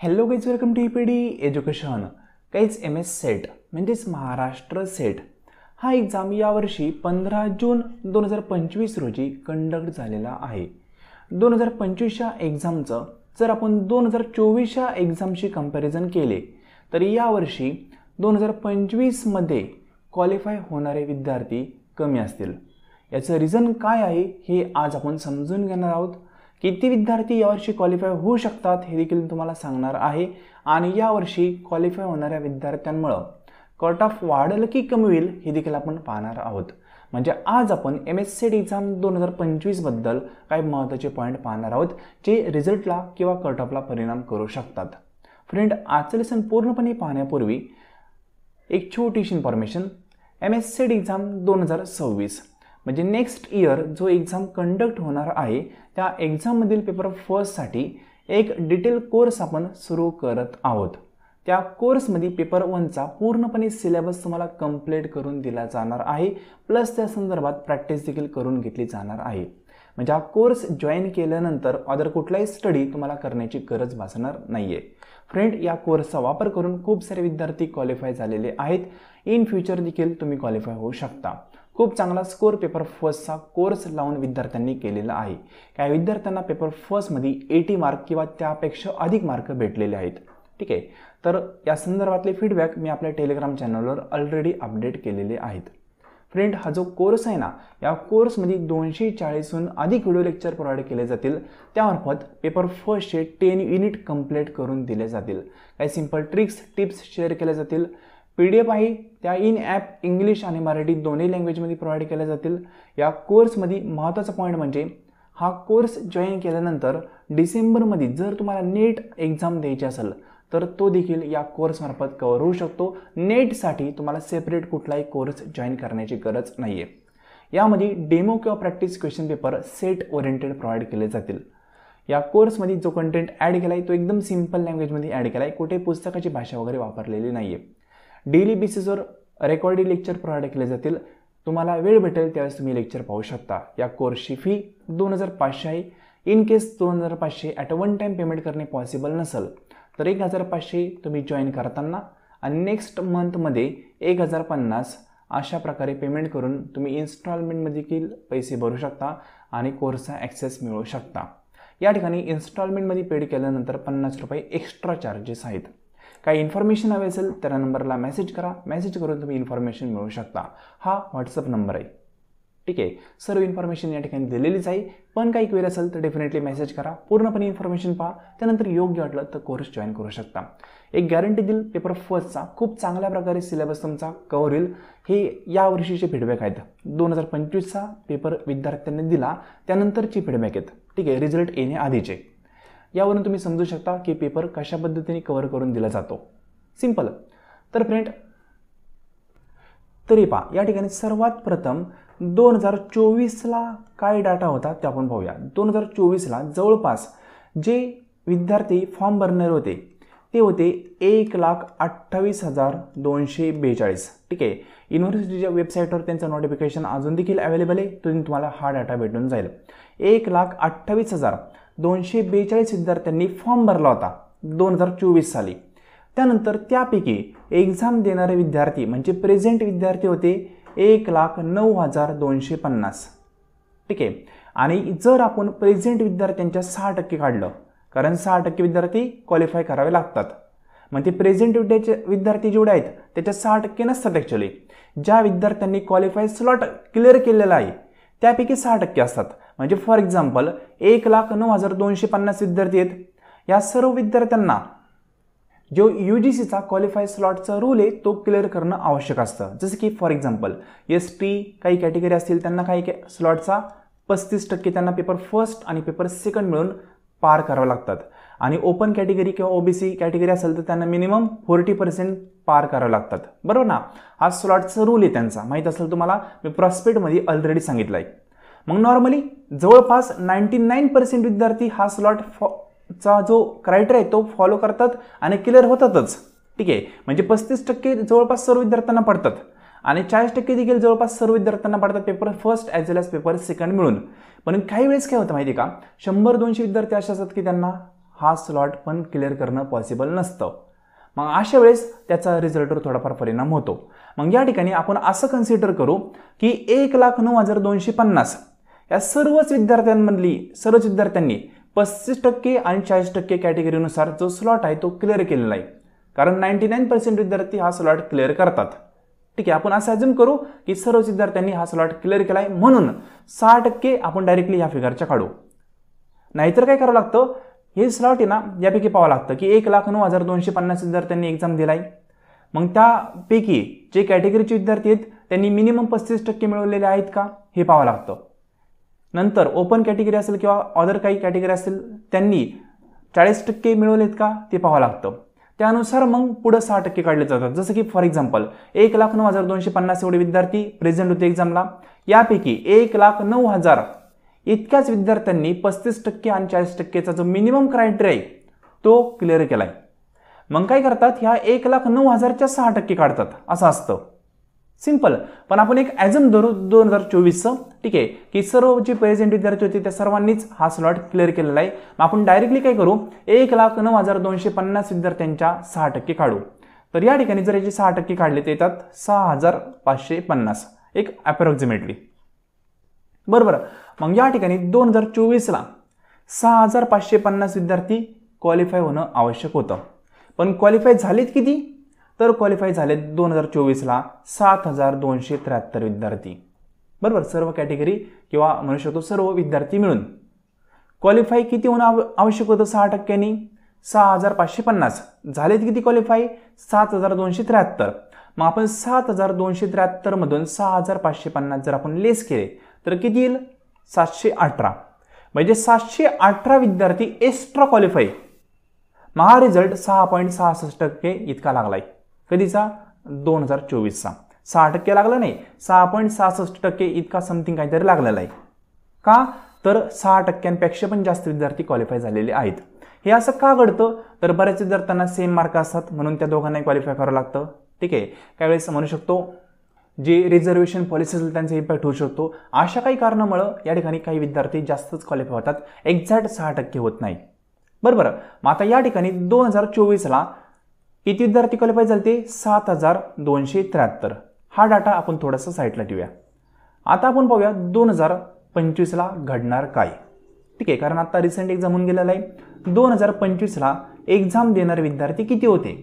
Hello guys, welcome to EPD education. Guys, MS SET म्हणजेच Maharashtra set हा exam यावर्षी 15 जून 2025 रोजी कंडक्ट झालेला आहे. 2025च्या एक्झामचं जर आपण 2024च्या एक्झामशी कंपॅरिझन केले तर यावर्षी 2025मध्ये क्वालिफाय होणारे विद्यार्थी कमी असतील. याचं रिझन काय आहे हे आज आपण समजून घेणार आहोत. किती विद्यार्थी यावर्षी क्वालिफाय होऊ शकतात हे देखील तुम्हाला सांगणार आहे. आणि यावर्षी क्वालिफाय होणाऱ्या विद्यार्थ्यांमुळं कट ऑफ वाढेल की कमी होईल हे देखील आपण पाहणार आहोत. म्हणजे आज आपण MS सेट एक्झाम 2025 बद्दल काही महत्त्वाचे पॉईंट पाहणार आहोत जे रिझल्टला किंवा कट ऑफला परिणाम करू शकतात. फ्रेंड, आजचं लेसन पूर्णपणे पाहण्यापूर्वी एक छोटीशी इन्फॉर्मेशन. MS सेट एक्झाम 2026 म्हणजे नेक्स्ट इयर जो एक्झाम कंडक्ट होणार आहे त्या एक्झाममधील पेपर फर्स्टसाठी एक डिटेल कोर्स आपण सुरू करत आहोत. त्या कोर्समध्ये पेपर 1चा पूर्णपणे सिलेबस तुम्हाला कंप्लीट करून दिला जाणार आहे. प्लस त्या संदर्भात प्रॅक्टिस देखील करून घेतली जाणार आहे. म्हणजे हा कोर्स जॉईन केल्यानंतर अदर कुठलाही स्टडी तुम्हाला करण्याची गरज भासणार नाही आहे. फ्रेंड, या कोर्सचा वापर करून खूप सारे विद्यार्थी क्वालिफाय झालेले आहेत. इन फ्युचर देखील तुम्ही क्वालिफाय होऊ शकता. खूप चांगला स्कोर पेपर फर्स्टचा कोर्स लावून विद्यार्थ्यांनी केलेला आहे. काही विद्यार्थ्यांना पेपर फर्स्टमध्ये 80 मार्क किंवा त्यापेक्षा अधिक मार्क भेटलेले आहेत. ठीक आहे, तर या संदर्भातले फीडबॅक मी आपल्या टेलिग्राम चॅनलवर ऑलरेडी अपडेट केलेले आहेत. फ्रेंड, हा जो कोर्स आहे ना, या कोर्समध्ये 240हून अधिक व्हिडिओ लेक्चर प्रोव्हाइड केले जातील. त्यामार्फत पेपर फर्स्टचे 10 युनिट कंप्लीट करून दिले जातील. काही सिंपल ट्रिक्स टिप्स शेअर केल्या जातील. PDF आहे त्या इन ॲप इंग्लिश आणि मराठी दोन्ही लँग्वेजमध्ये प्रोव्हाइड केल्या जातील. या कोर्समध्ये महत्त्वाचा पॉईंट म्हणजे हा कोर्स जॉईन केल्यानंतर डिसेंबरमध्ये जर तुम्हाला नेट एक्झाम द्यायची असेल तर तो देखील या कोर्समार्फत कव्हर होऊ शकतो. नेटसाठी तुम्हाला सेपरेट कुठलाही कोर्स जॉईन करण्याची गरज नाही आहे. यामध्ये डेमो किंवा practice question paper set oriented provide केले जातील. या कोर्समध्ये जो कंटेंट ॲड केला आहे तो एकदम सिंपल लँग्वेजमध्ये ॲड केला आहे. कुठे पुस्तकाची भाषा वगैरे वापरलेली नाही आहे. डेली बेसिसवर रेकॉर्डेड लेक्चर प्रोव्हाइड केले जातील. तुम्हाला वेळ भेटेल त्यावेळेस तुम्ही लेक्चर पाहू शकता. या कोर्सची फी 2500 आहे. In case 2500 at a one time payment करणे पॉसिबल नसेल तर 1500 तुम्ही जॉईन करताना आणि नेक्स्ट मंथमध्ये 1050 अशा प्रकारे पेमेंट करून तुम्ही इन्स्टॉलमेंटमध्ये देखील पैसे भरू शकता आणि कोर्सचा ॲक्सेस मिळवू शकता. या ठिकाणी इन्स्टॉलमेंटमध्ये पेड केल्यानंतर 50 रुपये एक्स्ट्रा चार्जेस आहेत. काही इन्फॉर्मेशन हवी असेल तर या नंबरला मेसेज करा. मेसेज करून तुम्ही इन्फॉर्मेशन मिळवू शकता. हा व्हॉट्सअप नंबर आहे. ठीक आहे, सर्व इन्फॉर्मेशन या ठिकाणी दिलेलीच आहे. पण काही क्वेरी असेल तर डेफिनेटली मेसेज करा. पूर्णपणे इन्फॉर्मेशन पहा. त्यानंतर योग्य वाटलं तर कोर्स जॉईन करू शकता. एक गॅरंटी देईल पेपर फर्स्टचा खूप चांगल्या प्रकारे सिलेबस तुमचा कव्हर होईल. हे यावर्षीचे फीडबॅक आहेत. 2025चा पेपर विद्यार्थ्यांनी दिला त्यानंतरची फीडबॅक आहेत. ठीक आहे, रिझल्ट येण्याआधीचे. यावरून तुम्ही समजू शकता की पेपर कशा पद्धतीने कव्हर करून दिला जातो. सिंपल. तर फ्रेंड, तरी पहा या ठिकाणी सर्वात प्रथम 2024ला काय डाटा होता ते आपण पाहूया. 2024ला जवळपास जे विद्यार्थी फॉर्म भरणारे होते ते होते 1,28,242. ठीक आहे, युनिव्हर्सिटीच्या वेबसाईटवर त्यांचं नोटिफिकेशन अजून देखील अवेलेबल आहे. तुम्हाला हा डाटा भेटून जाईल. 1,28,242 विद्यार्थ्यांनी फॉर्म भरला होता 2024 साली. त्यानंतर त्यापैकी एक्झाम देणारे विद्यार्थी म्हणजे प्रेझेंट विद्यार्थी होते 1,09,250. ठीक आहे, आणि जर आपण प्रेझेंट विद्यार्थ्यांच्या 6% काढलं, कारण 6% विद्यार्थी क्वालिफाय करावे लागतात. मग ते प्रेझेंट विद्यार्थी जेवढे आहेत त्याच्या 6% नसतात. ॲक्च्युली ज्या विद्यार्थ्यांनी क्वालिफाय स्लॉट क्लिअर केलेला आहे त्यापैकी 6% असतात. म्हणजे फॉर एक्झाम्पल 1,09,250 विद्यार्थी आहेत. या सर्व विद्यार्थ्यांना जो UGCचा क्वालिफाय स्लॉटचा रूल आहे तो क्लिअर करणं आवश्यक असतं. जसं की फॉर एक्झाम्पल ST काही कॅटेगरी असतील त्यांना काही स्लॉटचा 35% त्यांना पेपर फर्स्ट आणि पेपर सेकंड मिळून पार करावं लागतात. आणि ओपन कॅटेगरी किंवा OBC कॅटेगरी असेल तर त्यांना मिनिमम 40% पार करावं लागतात. बरोबर ना? हा स्लॉटचा रूल आहे त्यांचा. माहीत असेल तुम्हाला, मी प्रॉस्पेक्टमध्ये ऑलरेडी सांगितलं आहे. मग नॉर्मली जवळपास 99% विद्यार्थी हा स्लॉटचा जो क्रायटेरिया आहे तो फॉलो करतात आणि क्लिअर होतातच. ठीक आहे, म्हणजे 35% जवळपास सर्व विद्यार्थ्यांना पडतात आणि 40% देखील जवळपास सर्व विद्यार्थ्यांना पडतात पेपर फर्स्ट ॲज वेल एज पेपर सेकंड मिळून. पण काही वेळेस काय होतं माहिती का, 100-200 विद्यार्थी असे असतात की त्यांना हा स्लॉट पण क्लिअर करणं पॉसिबल नसतं. मग अशा वेळेस त्याचा रिझल्टवर थोडाफार परिणाम होतो. मग या ठिकाणी आपण असं कन्सिडर करू की 1,09,250 या सर्वच विद्यार्थ्यांनी 35% आणि 40% कॅटेगरीनुसार जो स्लॉट आहे तो क्लिअर केलेला आहे. कारण 99% विद्यार्थी हा स्लॉट क्लिअर करतात. ठीक आहे, आपण असं अज्युम करू की सर्वच विद्यार्थ्यांनी हा स्लॉट क्लिअर केला आहे, म्हणून 6% आपण डायरेक्टली ह्या फिगरच्या काढू. नाहीतर काय करावं लागतं, हे स्लॉट आहे ना यापैकी पाहावं लागतं की 1,09,250 विद्यार्थ्यांनी एक्झाम दिलाय. मग त्यापैकी जे कॅटेगरीचे विद्यार्थी आहेत त्यांनी मिनिमम 35% मिळवलेले आहेत का हे पाहावं लागतं. नंतर ओपन कॅटेगरी असेल किंवा अदर काही कॅटेगरी असेल त्यांनी 40% मिळवलेत का ते पाहावं लागतं. त्यानुसार मग पुढे 6% काढले जातात. जसं की फॉर एक्झाम्पल 1,09,250 एवढे विद्यार्थी प्रेझेंट होते एक्झामला, यापैकी 1,09,000 इतक्याच विद्यार्थ्यांनी 35% आणि 40%चा जो मिनिमम क्रायटेरिया आहे तो क्लिअर केलाय. मग काय करतात, ह्या 1,09,000च्या 6% काढतात, असं असतं. सिंपल. पण आपण एक ॲझम धरू 2024चं, ठीक आहे, की सर्व जे प्रेझेंट विद्यार्थी होते त्या सर्वांनीच हा स्लॉट क्लिअर केलेला आहे. मग आपण डायरेक्टली काय करू, 1,09,250 विद्यार्थ्यांच्या 6% काढू. तर या ठिकाणी जर याचे 6% काढले तर येतात 6,550, एक अप्रॉक्सिमेटली. बरोबर. मग या ठिकाणी 2024ला 6,550 विद्यार्थी क्वालिफाय होणं आवश्यक होतं. पण क्वालिफाय झालेत किती, तर क्वालिफाय झालेत 2024ला 7,273 विद्यार्थी. बरोबर. सर्व कॅटेगरी किंवा म्हणू शकतो सर्व विद्यार्थी मिळून क्वालिफाय किती होणं आवश्यक होतं 6%नी, 6,550. झालेत किती क्वालिफाय, 7,273. मग आपण 7,273 मधून 6,550 जर आपण लेस केले तर किती येईल, 718. म्हणजे 718 विद्यार्थी एक्स्ट्रा क्वालिफाय. मग हा रिझल्ट 6.66% इतका लागलाय. कधीचा, 2024चा. 6% लागला नाही, 6.66% इतका समथिंग काहीतरी लागलेला आहे. का, तर 6%पेक्षा पण जास्त विद्यार्थी क्वालिफाय झालेले आहेत. हे असं का घडतं, तर बऱ्याच विद्यार्थ्यांना सेम मार्क असतात म्हणून त्या दोघांनाही क्वालिफाय करावं लागतं. ठीक आहे, काही वेळेस म्हणू शकतो जे रिझर्वेशन पॉलिसी असेल त्यांचा इम्पॅक्ट होऊ शकतो. अशा काही कारणामुळे या ठिकाणी काही विद्यार्थी जास्तच क्वालिफाय होतात, एक्झॅक्ट 6% होत नाही. बरोबर. मग आता या ठिकाणी 2024ला किती विद्यार्थी क्वालिफाय झाले, 7,273. हा डाटा आपण थोडासा साईडला ठेवूया. आता आपण पाहूया 2025ला घडणार काय. ठीक आहे, कारण आता रिसेंट एक्झाम होऊन गेलेला आहे. 2025ला एक्झाम देणारे विद्यार्थी किती होते,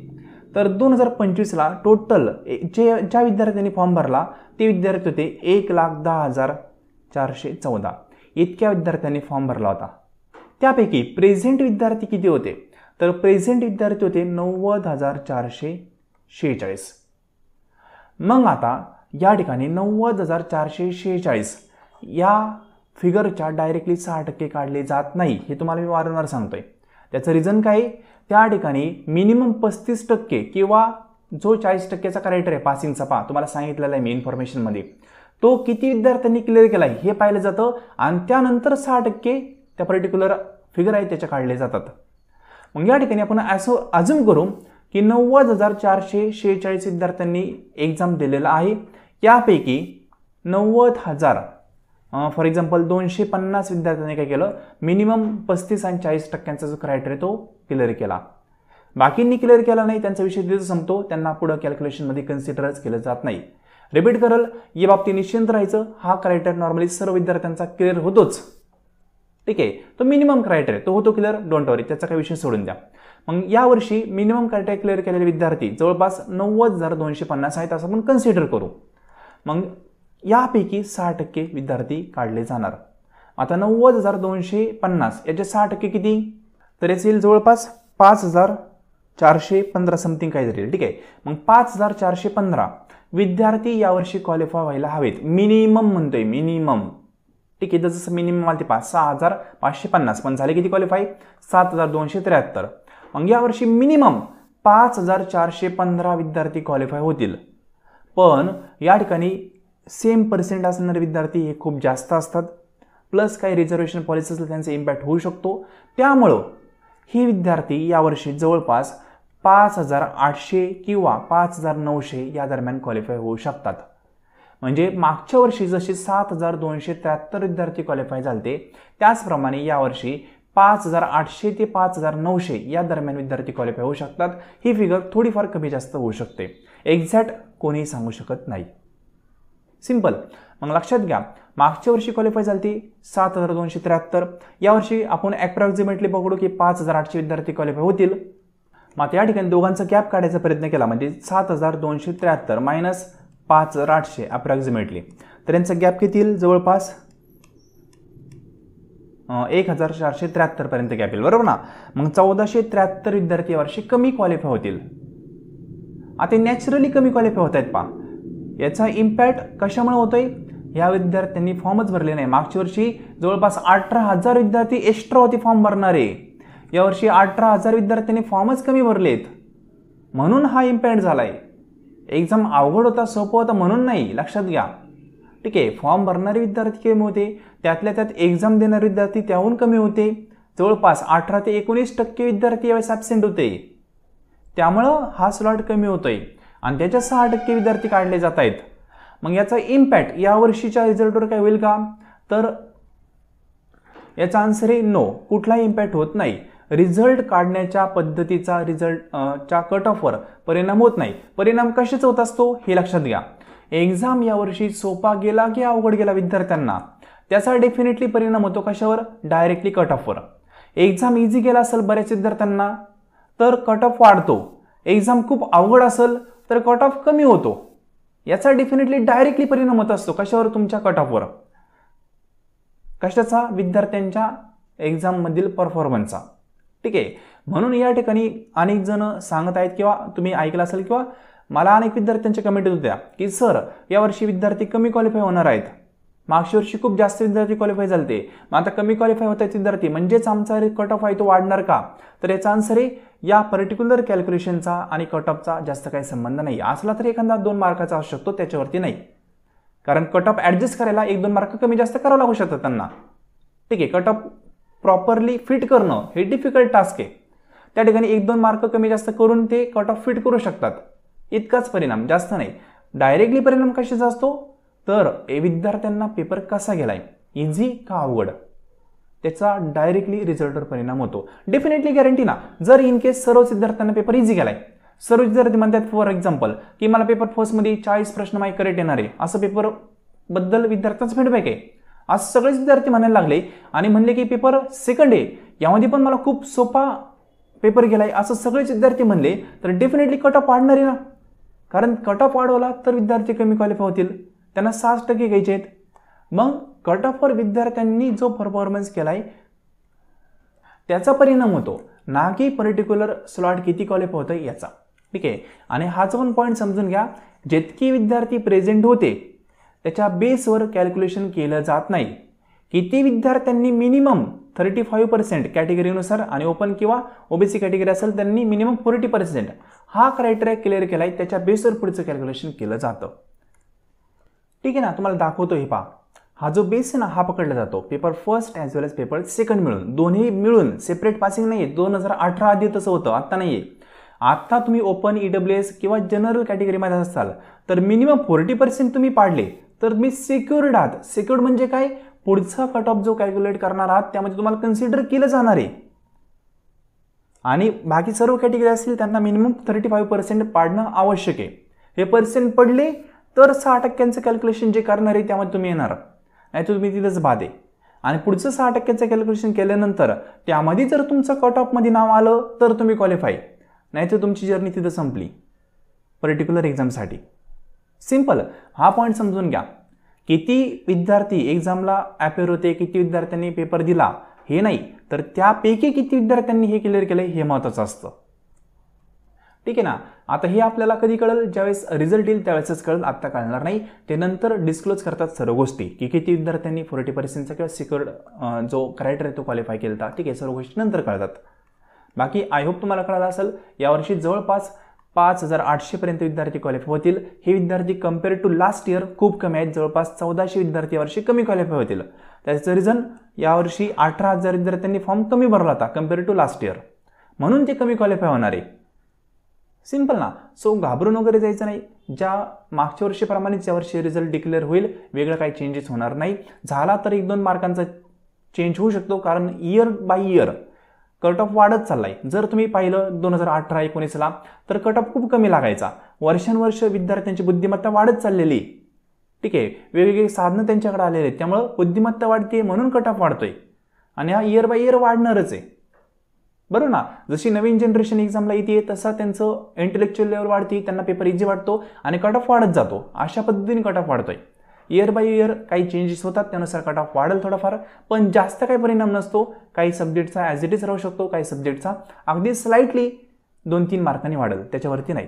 तर 2025ला टोटल ज्या विद्यार्थ्यांनी फॉर्म भरला ते विद्यार्थी होते 1,10,414. इतक्या विद्यार्थ्यांनी फॉर्म भरला होता. त्यापैकी प्रेझेंट विद्यार्थी किती होते, तर प्रेझेंट विद्यार्थी होते 90,446. मग आता या ठिकाणी 90,446 या फिगरच्या डायरेक्टली 6% काढले जात नाही. हे तुम्हाला मी वारंवार सांगतोय. त्याचं रिझन काय, त्या ठिकाणी मिनिमम 35% किंवा जो 40%चा क्रायटेरिया पासिंगचा तुम्हाला सांगितलेला आहे मी इन्फॉर्मेशनमध्ये, तो किती विद्यार्थ्यांनी क्लिअर केला हे पाहिलं जातं आणि त्यानंतर 6% त्या पर्टिक्युलर फिगर आहे त्याच्या काढले जातात. मग या ठिकाणी आपण असं अज्युम करू की 90,446 विद्यार्थ्यांनी एक्झाम दिलेला आहे. यापैकी 90,000 फॉर एक्झाम्पल 250 विद्यार्थ्यांनी काय केलं, मिनिमम 35 आणि 40%चा जो क्रायटेरिया तो क्लिअर केला. बाकींनी क्लिअर केला नाही, त्यांचा विषय तिथं संपतो, त्यांना पुढे कॅल्क्युलेशनमध्ये कन्सिडरच केलं जात नाही. रिपीट करल, या बाबतीत निश्चिंत राहायचं. हा क्रायटेरिया नॉर्मली सर्व विद्यार्थ्यांचा क्लिअर होतोच. ठीक आहे, तो मिनिमम क्रायटेरिया तो होतो क्लिअर, डोंट वरी, त्याचा काही विषय सोडून द्या. मग यावर्षी मिनिमम क्रायटेरिया क्लिअर केलेले विद्यार्थी जवळपास 90,250 आहेत असं आपण कन्सिडर करू. मग यापैकी 6% विद्यार्थी काढले जाणार. आता 90,250 याचे 6% किती, तर याचे येईल जवळपास 5,415 समथिंग काहीतरी. ठीक आहे, मग 5,415 विद्यार्थी यावर्षी क्वालिफाय व्हायला हवेत. मिनिमम म्हणतोय, मिनिमम. ठीक आहे, जसं मिनिमम आले 6,550, पण झाले किती क्वालिफाय, 7,273. मग यावर्षी मिनिमम 5,415 विद्यार्थी क्वालिफाय होतील. पण या ठिकाणी सेम पर्सेंट असणारे विद्यार्थी हे खूप जास्त असतात, प्लस काही रिझर्वेशन पॉलिसी असेल त्यांचा इम्पॅक्ट होऊ शकतो. त्यामुळं हे विद्यार्थी यावर्षी जवळपास 5,800 किंवा 5,900 या दरम्यान क्वालिफाय होऊ शकतात. म्हणजे मागच्या वर्षी जसे 7,273 विद्यार्थी क्वालिफाय झाले त्याचप्रमाणे यावर्षी 5,800 ते 5,900 या दरम्यान विद्यार्थी क्वालिफाय होऊ शकतात. ही फिगर थोडीफार कमी जास्त होऊ शकते, एक्झॅक्ट कोणीही सांगू शकत नाही. सिंपल. मग लक्षात घ्या, मागच्या वर्षी क्वालिफाय झाली 7,273. यावर्षी आपण ॲप्रॉक्सिमेटली पकडू की 5,800 विद्यार्थी क्वालिफाय होतील. मग या ठिकाणी दोघांचा गॅप काढायचा प्रयत्न केला, म्हणजे 7,273 मायनस 5,800 अप्रॉक्सिमेटली. तर यांचा गॅप किती येईल? जवळपास 1,473 पर्यंत गॅप येईल, बरोबर ना. मग 1,473 विद्यार्थी यावर्षी कमी क्वालिफाय होतील. आता नॅचरली कमी क्वालिफाय होत आहेत. पहा, याचा इम्पॅक्ट कशामुळे होतोय? या विद्यार्थ्यांनी फॉर्मच भरले नाही. मागच्या वर्षी जवळपास 18,000 विद्यार्थी एक्स्ट्रा होते फॉर्म भरणारे. यावर्षी 18,000 विद्यार्थ्यांनी फॉर्मच कमी भरलेत, म्हणून हा इम्पॅक्ट झालाय. एक्झाम अवघड होता, सोपं होता म्हणून नाही, लक्षात घ्या. ठीक आहे, फॉर्म भरणारे विद्यार्थी कमी होते, त्यातल्या त्यात एक्झाम देणारे विद्यार्थी त्याहून कमी होते. जवळपास 18 ते 19% विद्यार्थी यावेळेस ॲब्सेंट होते. त्यामुळं हा स्लॉट कमी होतोय आणि त्याच्या 6% विद्यार्थी काढले जात आहेत. मग याचा इम्पॅक्ट या वर्षीच्या रिझल्टवर काय होईल का? तर याचा आन्सर आहे नो, कुठलाही इम्पॅक्ट होत नाही. रिझल्ट काढण्याच्या पद्धतीचा रिझल्टच्या कट ऑफवर परिणाम होत नाही. परिणाम कशाचा होत असतो हे लक्षात घ्या. एक्झाम यावर्षी सोपा गेला की अवघड गेला विद्यार्थ्यांना, त्याचा डेफिनेटली परिणाम होतो कशावर? डायरेक्टली कट ऑफवर. एक्झाम इझी गेला असेल बऱ्याच विद्यार्थ्यांना तर कट ऑफ वाढतो. एक्झाम खूप अवघड असेल तर कट ऑफ कमी होतो. याचा डेफिनेटली डायरेक्टली परिणाम होत असतो कशावर? तुमच्या कट ऑफवर. कशाचा? विद्यार्थ्यांच्या एक्झाम मधील परफॉर्मन्सचा. ठीक आहे, म्हणून या ठिकाणी अनेक जण सांगत आहेत किंवा तुम्ही ऐकलं असेल किंवा मला अनेक विद्यार्थ्यांच्या कमेंट होत्या की सर यावर्षी विद्यार्थी कमी क्वालिफाय होणार आहेत. मागच्या वर्षी खूप जास्त विद्यार्थी क्वालिफाय झाले, मग आता कमी क्वालिफाय होत आहेत विद्यार्थी, म्हणजेच आमचा कट ऑफ आहे तो वाढणार का? तर याचा आन्सर आहे या पर्टिक्युलर कॅल्क्युलेशनचा आणि कट ऑफचा जास्त काही संबंध नाही. असला तर एखादा 2 मार्काचा असू शकतो, त्याच्यावरती नाही. कारण कट ऑफ ॲडजस्ट करायला 1-2 मार्क कमी जास्त करावं लागू शकतात त्यांना. ठीक आहे, कट ऑफ प्रॉपरली फिट करणं हे डिफिकल्ट टास्क आहे. त्या ठिकाणी 1-2 मार्क कमी जास्त करून ते कट ऑफ फिट करू शकतात, इतकाच परिणाम, जास्त नाही. डायरेक्टली परिणाम कशाचा असतो? तर विद्यार्थ्यांना पेपर कसा गेलाय, इझी का अवघड, त्याचा डायरेक्टली रिझल्टवर परिणाम होतो. डेफिनेटली गॅरंटी ना. जर इन केस सर्वच विद्यार्थ्यांना पेपर इझी गेलाय, सर्व विद्यार्थी म्हणतात फॉर एक्झाम्पल की मला पेपर फर्स्टमध्ये 40 प्रश्न माहिती करेक्ट येणार आहे, असं पेपर बद्दल विद्यार्थ्यांचा फीडबॅक आहे. आज सगळेच विद्यार्थी म्हणायला लागले आणि म्हणले की पेपर सेकंड आहे, यामध्ये पण मला खूप सोपा पेपर गेलाय, असं सगळेच विद्यार्थी म्हणले, तर डेफिनेटली कट ऑफ वाढणार आहे ना. कारण कट ऑफ वाढवला तर विद्यार्थी कमी क्वालिफाय होतील, त्यांना 60% घ्यायचे आहेत. मग कट ऑफवर विद्यार्थ्यांनी जो परफॉर्मन्स केलाय त्याचा परिणाम होतो, ना की पर्टिक्युलर स्लॉट किती क्वालिफाय होतं याचा. ठीक आहे, आणि हाच पण पॉईंट समजून घ्या, जितके विद्यार्थी प्रेझेंट होते त्याच्या बेसवर कॅल्क्युलेशन केलं जात नाही. किती विद्यार्थ्यांनी मिनिमम 35% कॅटेगरीनुसार आणि ओपन किंवा ओबीसी कॅटेगरी असेल त्यांनी मिनिमम 40% हा क्रायटेरिया क्लिअर केलाय, त्याच्या बेसवर पुढचं कॅल्क्युलेशन केलं जातं. ठीक आहे ना, तुम्हाला दाखवतो हे पहा. हा जो बेस आहे ना हा पकडला जातो पेपर फर्स्ट ॲज वेल एज पेपर सेकंड मिळून, दोन्ही मिळून, सेपरेट पासिंग नाही आहे. 2018 आधी तसं होतं, आत्ता नाही आहे. आता तुम्ही ओपन EWS किंवा जनरल कॅटेगरीमध्ये असाल तर मिनिमम 40% तुम्ही पाडले तर तुम्ही सिक्युर्ड आहात. सिक्युर्ड म्हणजे काय? पुढचा कट ऑफ जो कॅल्क्युलेट करणार आहात त्यामध्ये तुम्हाला कन्सिडर केलं जाणार आहे. आणि बाकी सर्व कॅटेगरी असतील त्यांना मिनिमम 35% पाडणं आवश्यक आहे. हे पर्सेंट पडले तर 6% कॅल्क्युलेशन जे करणार आहे त्यामध्ये तुम्ही येणार, नाही तर तुम्ही तिथंच बाद आहे. आणि पुढचं 6% कॅल्क्युलेशन केल्यानंतर त्यामध्ये जर तुमचं कट ऑफमध्ये नाव आलं तर तुम्ही क्वालिफाय, नाही तर तुमची जर्नी तिथं संपली पर्टिक्युलर एक्झामसाठी. सिंपल. हा पॉईंट समजून घ्या. किती विद्यार्थी एक्झामला अपेअर होते, किती विद्यार्थ्यांनी पेपर दिला हे नाही, तर त्यापैकी किती विद्यार्थ्यांनी हे क्लिअर केलं हे महत्त्वाचं असतं. ठीक आहे ना. आता हे आपल्याला कधी कळेल? ज्यावेळेस रिझल्ट येईल त्यावेळेसच कळेल, आत्ता कळणार नाही. ते नंतर डिस्क्लोज करतात सर्व गोष्टी की किती विद्यार्थ्यांनी 40%चा किंवा सिक्युर्ड जो क्रायटेरिया तो क्वालिफाय केला. ठीक आहे, सर्व गोष्टी नंतर कळतात. बाकी आय होप तुम्हाला कळालं असेल. यावर्षी जवळपास 5,800 पर्यंत विद्यार्थी क्वालिफाय होतील. हे विद्यार्थी कम्पेअर टू लास्ट इयर खूप कमी आहेत. जवळपास 1400 विद्यार्थी यावर्षी कमी क्वालिफाय होतील. त्याचं रिझन यावर्षी 18,000 विद्यार्थ्यांनी फॉर्म कमी भरला होता कम्पेअर टू लास्ट इयर, म्हणून ते कमी क्वालिफाय होणार आहे. सिंपल ना. सो घाबरून वगैरे जायचं नाही. ज्या मागच्या वर्षीप्रमाणेच यावर्षी रिझल्ट डिक्लेअर होईल, वेगळं काही चेंजेस होणार नाही. झाला तर 1-2 मार्कांचा चेंज होऊ शकतो, कारण year by year cut off वाढत चाललाय. जर तुम्ही पाहिलं 2018-19ला तर कट ऑफ खूप कमी लागायचा. वर्षानुवर्ष विद्यार्थ्यांची बुद्धिमत्ता वाढत चाललेली. ठीक आहे, वेगवेगळी साधनं त्यांच्याकडे आलेली आहेत, त्यामुळं बुद्धिमत्ता वाढते म्हणून कट ऑफ वाढतोय आणि हा इयर बाय इयर वाढणारच आहे. बरोबर ना. जशी नवीन जनरेशन एक्झामला येते तसा त्यांचं इंटेलेक्च्युअल लेवल वाढते, त्यांना पेपर इझी वाटतो आणि कट ऑफ वाढत जातो. अशा पद्धतीने कट ऑफ वाढतोय. इयर बाय इयर काही चेंजेस होतात, त्यानुसार कट ऑफ वाढेल थोडाफार, पण जास्त काही परिणाम नसतो. काही सब्जेक्टचा ॲज इट इज राहू शकतो, काही सब्जेक्टचा अगदी स्लाइटली 2-3 मार्कांनी वाढेल, त्याच्यावरती नाही.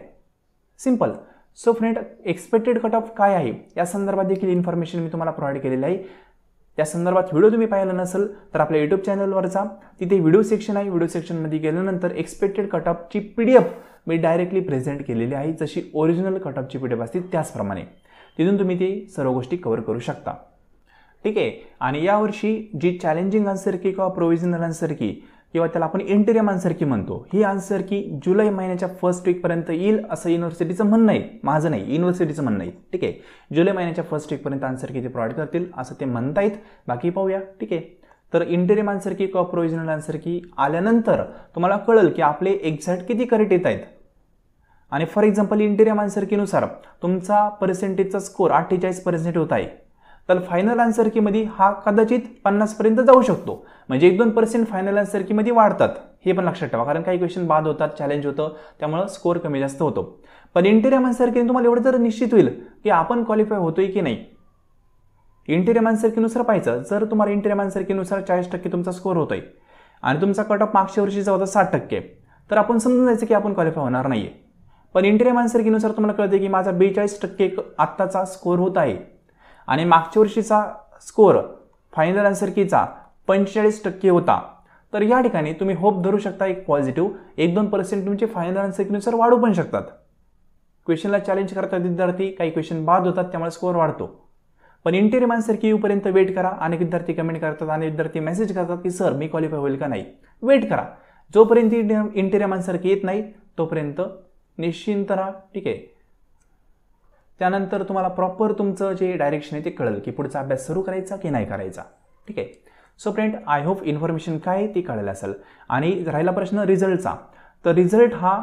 Simple. So friend, expected cut off काय आहे या संदर्भात देखील इन्फॉर्मेशन मी तुम्हाला प्रोव्हाइड केलेली आहे. त्या संदर्भात व्हिडिओ तुम्ही पाहिला नसेल तर आपल्या यूट्यूब चॅनलवर जा, तिथे व्हिडिओ सेक्शन आहे. व्हिडिओ सेक्शनमध्ये गेल्यानंतर एक्सपेक्टेड कट ऑफची PDF मी डायरेक्टली प्रेझेंट केलेली आहे, जशी ओरिजिनल कट ऑफची PDF असते त्याचप्रमाणे. तिथून तुम्ही ते सर्व गोष्टी कव्हर करू शकता. ठीक आहे. आणि यावर्षी जी चॅलेंजिंग आन्सर की किंवा प्रोव्हिजनल आन्सर की किंवा त्याला आपण इंटेरियम आन्सर की म्हणतो, ही आन्सर की जुलै महिन्याच्या फर्स्ट वीकपर्यंत येईल असं युनिव्हर्सिटीचं म्हणणं आहे, माझं नाही, युनिव्हर्सिटीचं म्हणणं आहे. ठीक आहे, जुलै महिन्याच्या फर्स्ट वीकपर्यंत आन्सर की ते प्रोव्हाइड करतील असं ते म्हणतायत. बाकी पाहूया. ठीक आहे. तर इंटेरियम आन्सर की किंवा प्रोव्हिजनल आन्सर की आल्यानंतर तुम्हाला कळेल की आपले एक्झॅक्ट किती करेक्ट येत आहेत. आणि फॉर एक्झाम्पल इंटेरियम आन्सर कीनुसार तुमचा पर्सेंटेजचा स्कोर 48% होत आहे, तर फायनल आन्सर कीमध्ये हा कदाचित 50% जाऊ शकतो. म्हणजे 1-2% फायनल आन्सर कीमध्ये वाढतात, हे पण लक्षात ठेवा, कारण काही क्वेश्चन बाद होतात, चॅलेंज होतं, त्यामुळे स्कोर कमी जास्त होतो. पण इंटेरियम आन्सर की तुम्हाला एवढं तर निश्चित होईल की आपण क्वालिफाय होतोय की नाही. इंटेरियम आन्सर कीनुसार पाहायचं. जर तुम्हाला इंटेरियम आन्सर कीनुसार 40% तुमचा स्कोर होतोय आणि तुमचा कट ऑफ मागच्या वर्षीचा होता 60%, तर आपण समजून जायचं की आपण क्वालिफाय होणार नाहीये. पण इंटेरियम आन्सर कीनुसार तुम्हाला कळते की माझा 42% आत्ताचा स्कोर होत आहे आणि मागच्या वर्षीचा स्कोर फायनल आन्सर कीचा 45% होता, तर या ठिकाणी तुम्ही होप धरू शकता एक पॉझिटिव्ह. 1-2% तुमचे फायनल आन्सर कीनुसार वाढू पण शकतात. क्वेश्चनला चॅलेंज करतात विद्यार्थी, काही क्वेश्चन बाद होतात, त्यामुळे स्कोर वाढतो. पण इंटेरियम आन्सर की येऊपर्यंत वेट करा. अनेक विद्यार्थी कमेंट करतात आणि विद्यार्थी मेसेज करतात की सर मी क्वालिफाय होईल का नाही. वेट करा. जोपर्यंत इंटेरियम आन्सर की येत नाही तोपर्यंत निश्चिंत राहा. ठीक आहे. त्यानंतर तुम्हाला प्रॉपर तुमचं जे डायरेक्शन आहे ते कळेल की पुढचा अभ्यास सुरू करायचा की नाही करायचा. ठीक आहे. So friend, I hope information काय ती कळेल असेल. आणि राहिला प्रश्न रिझल्टचा, तर रिझल्ट हा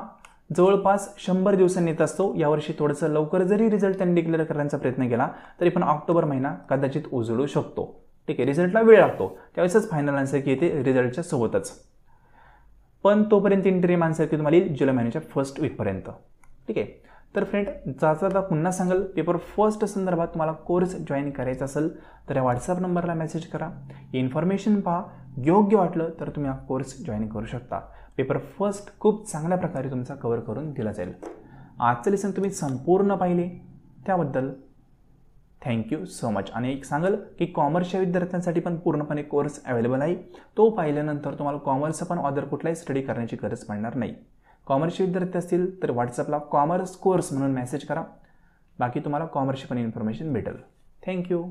जवळपास 100 दिवसांनी येत असतो. यावर्षी थोडंसं लवकर जरी रिझल्ट त्यांनी डिक्लेअर करण्याचा प्रयत्न केला तरी पण ऑक्टोबर महिना कदाचित उजळू शकतो. ठीक आहे. रिझल्टला वेळ लागतो, त्यावेळेसच फायनल आन्सर की येते रिझल्टच्या सोबतच. पण तोपर्यंत इंटेरियम आन्सर की तुम्हाला येईल जुलै महिन्याच्या फर्स्ट वीकपर्यंत. ठीक आहे. तर फ्रेंड, जाता पुन्हा सांगाल, पेपर फर्स्ट संदर्भात तुम्हाला कोर्स जॉईन करायचा असेल तर या व्हॉट्सअप नंबरला मेसेज करा. इन्फॉर्मेशन पहा, योग्य वाटलं तर तुम्ही हा कोर्स जॉईन करू शकता. पेपर फर्स्ट खूप चांगल्या प्रकारे तुमचा कव्हर करून दिला जाईल. आजचं लेसन तुम्ही संपूर्ण पाहिले त्याबद्दल थँक्यू सो मच. आणि एक सांगाल की कॉमर्सच्या विद्यार्थ्यांसाठी पण पूर्णपणे कोर्स अवेलेबल आहे. तो पाहिल्यानंतर तुम्हाला कॉमर्सचा पण अदर कुठलाही स्टडी करण्याची गरज पडणार नाही. कॉमर्सचे विद्यार्थी असतील तर व्हॉट्सअपला कॉमर्स कोर्स म्हणून मेसेज करा. बाकी तुम्हाला कॉमर्सची पण इन्फॉर्मेशन भेटेल. थँक्यू.